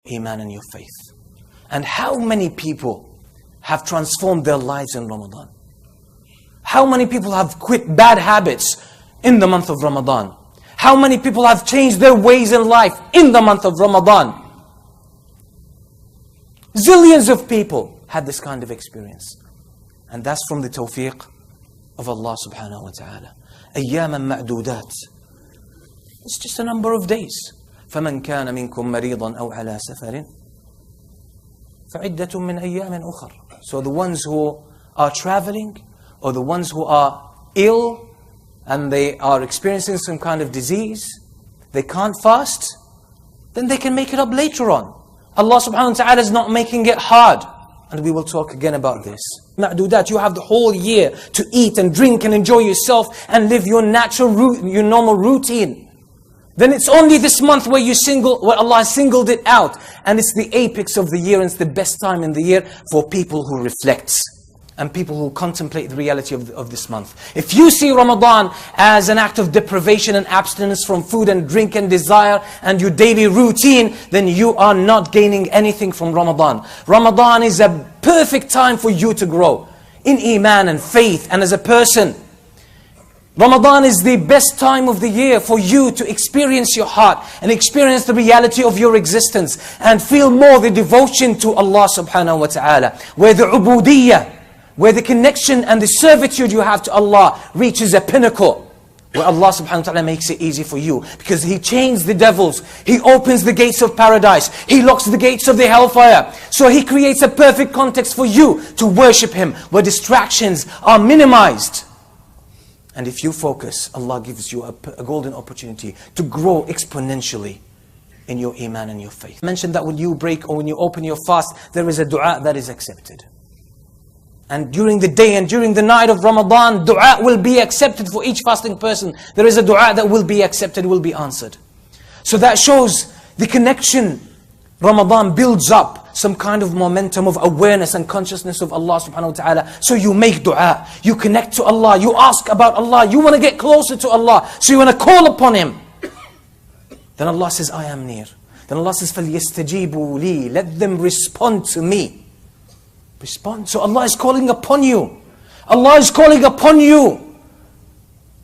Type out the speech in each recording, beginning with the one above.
Iman and your faith. And how many people have transformed their lives in Ramadan? How many people have quit bad habits in the month of Ramadan? How many people have changed their ways in life in the month of Ramadan? Zillions of people had this kind of experience. And that's from the tawfiq of Allah subhanahu wa ta'ala. أياما معدودات. It's just a number of days. فمن كان منكم مريضا أو على سفر فعدة من أيام أخر. So the ones who are traveling, or the ones who are ill and they are experiencing some kind of disease, they can't fast, then they can make it up later on. Allah subhanahu wa ta'ala is not making it hard. And we will talk again about this. Ma'dudat, you have the whole year to eat and drink and enjoy yourself and live your your normal routine. Then it's only this month where Allah has singled it out. And it's the apex of the year, and it's the best time in the year for people who reflect and people who contemplate the reality of this month. If you see Ramadan as an act of deprivation and abstinence from food and drink and desire and your daily routine, then you are not gaining anything from Ramadan. Ramadan is a perfect time for you to grow in Iman and faith and as a person. Ramadan is the best time of the year for you to experience your heart and experience the reality of your existence and feel more the devotion to Allah subhanahu wa ta'ala, where the ubudiyyah, where the connection and the servitude you have to Allah reaches a pinnacle, where Allah subhanahu wa ta'ala makes it easy for you, because He chains the devils, He opens the gates of paradise, He locks the gates of the hellfire. So He creates a perfect context for you to worship Him, where distractions are minimized. And if you focus, Allah gives you a golden opportunity to grow exponentially in your Iman and your faith. I mentioned that when you break or when you open your fast, there is a dua that is accepted. And during the day and during the night of Ramadan, dua will be accepted for each fasting person. There is a dua that will be accepted, will be answered. So that shows the connection. Ramadan builds up some kind of momentum of awareness and consciousness of Allah subhanahu wa ta'ala. So you make dua, you connect to Allah, you ask about Allah, you want to get closer to Allah, so you want to call upon Him. Then Allah says, I am near. Then Allah says, فَلْيَسْتَجِيبُوا لِي, let them respond to me. Respond. So Allah is calling upon you. Allah is calling upon you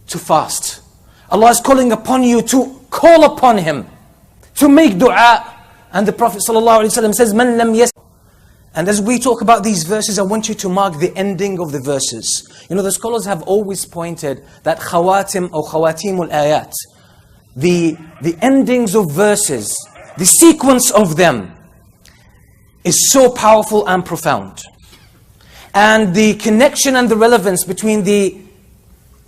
to fast. Allah is calling upon you to call upon Him, to make dua. And the Prophet ﷺ says, "Man lam yas." And as we talk about these verses, I want you to mark the ending of the verses. You know, the scholars have always pointed that khawatim or khawatimul ayat, the endings of verses, the sequence of them is so powerful and profound. And the connection and the relevance between the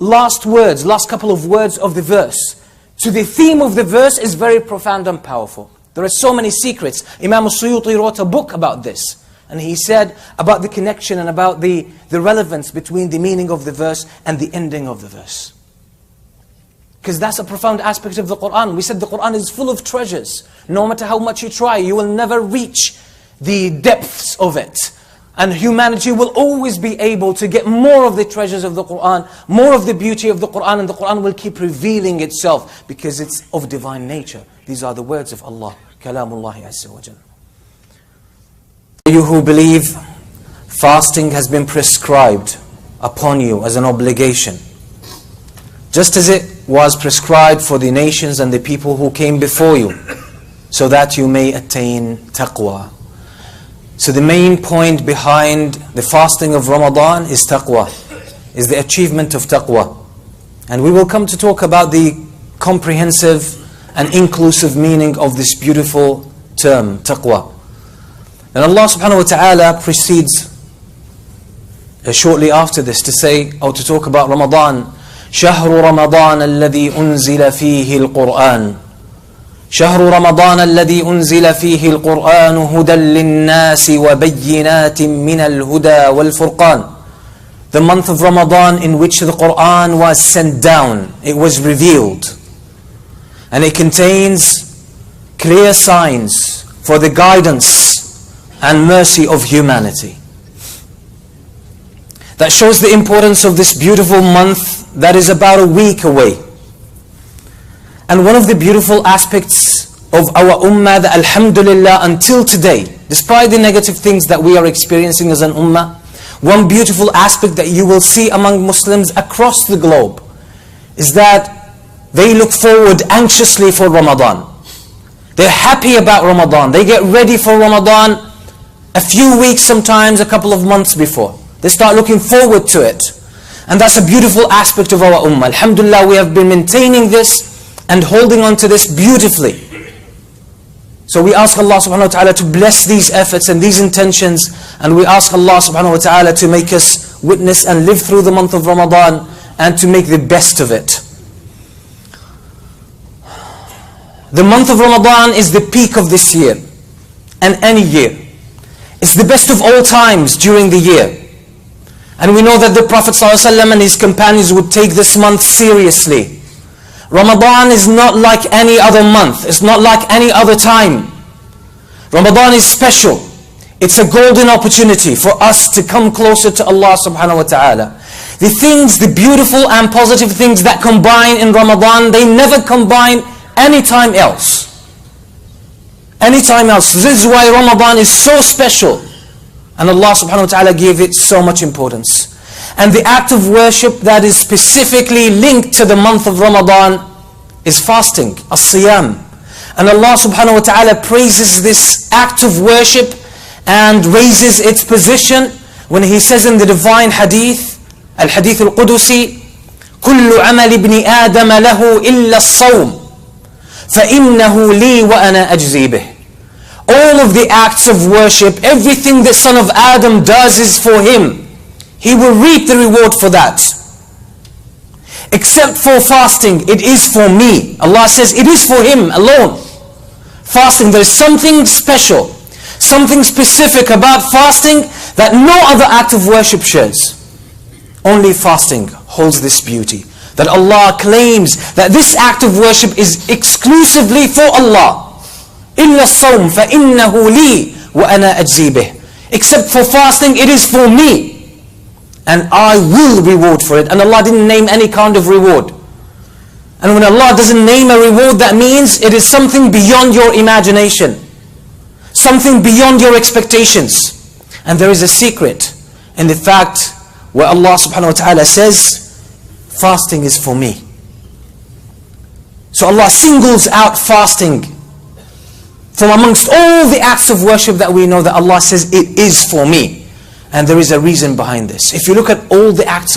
last couple of words of the verse to the theme of the verse is very profound and powerful. There are so many secrets. Imam al-Suyuti wrote a book about this. And he said about the connection and about the relevance between the meaning of the verse and the ending of the verse. Because that's a profound aspect of the Quran. We said the Quran is full of treasures. No matter how much you try, you will never reach the depths of it. And humanity will always be able to get more of the treasures of the Quran, more of the beauty of the Quran, and the Quran will keep revealing itself because it's of divine nature. These are the words of Allah. Kalamullahi Azza wa Jal. You who believe, fasting has been prescribed upon you as an obligation, just as it was prescribed for the nations and the people who came before you, so that you may attain taqwa. So the main point behind the fasting of Ramadan is taqwa, is the achievement of taqwa. And we will come to talk about the comprehensive and inclusive meaning of this beautiful term, taqwa. And Allah subhanahu wa ta'ala proceeds shortly after this to say, or to talk about Ramadan. شهر رمضان الذي أنزل فيه القرآن شهر رمضان الذي أنزل فيه القرآن هدى للناس وبينات من الهدى والفرقان. The month of Ramadan in which the Quran was sent down, it was revealed. And it contains clear signs for the guidance and mercy of humanity. That shows the importance of this beautiful month that is about a week away. And one of the beautiful aspects of our ummah that alhamdulillah until today, despite the negative things that we are experiencing as an ummah, one beautiful aspect that you will see among Muslims across the globe is that they look forward anxiously for Ramadan. They're happy about Ramadan. They get ready for Ramadan a few weeks, sometimes a couple of months before. They start looking forward to it. And that's a beautiful aspect of our ummah. Alhamdulillah, we have been maintaining this and holding on to this beautifully. So we ask Allah subhanahu wa ta'ala to bless these efforts and these intentions, and we ask Allah subhanahu wa ta'ala to make us witness and live through the month of Ramadan and to make the best of it. The month of Ramadan is the peak of this year and any year. It's the best of all times during the year. And we know that the Prophet ﷺ and his companions would take this month seriously. Ramadan is not like any other month. It's not like any other time. Ramadan is special. It's a golden opportunity for us to come closer to Allah subhanahu wa ta'ala. The things, the beautiful and positive things that combine in Ramadan, they never combine anytime else. Anytime else. This is why Ramadan is so special. And Allah subhanahu wa ta'ala gave it so much importance. And the act of worship that is specifically linked to the month of Ramadan is fasting, as-siyam. And Allah subhanahu wa ta'ala praises this act of worship and raises its position when He says in the divine hadith, al-hadith al-Qudusi, كُلُّ عَمَلِ ابْنِ آدَمَ لَهُ إِلَّا الصَّوْمِ فَإِنَّهُ لِي وَأَنَا أَجْزِي بِهِ. All of the acts of worship, everything the son of Adam does is for him. He will reap the reward for that. Except for fasting, it is for me. Allah says it is for Him alone. Fasting, there is something special, something specific about fasting that no other act of worship shares. Only fasting holds this beauty. That Allah claims that this act of worship is exclusively for Allah. إِلَّا الصَّوْمِ فَإِنَّهُ لِي وَأَنَا أَجْزِي بِهِ. Except for fasting, it is for me. And I will reward for it. And Allah didn't name any kind of reward. And when Allah doesn't name a reward, that means it is something beyond your imagination. Something beyond your expectations. And there is a secret in the fact where Allah subhanahu wa ta'ala says, fasting is for me. So Allah singles out fasting from amongst all the acts of worship that we know, that Allah says it is for me. And there is a reason behind this. If you look at all the acts of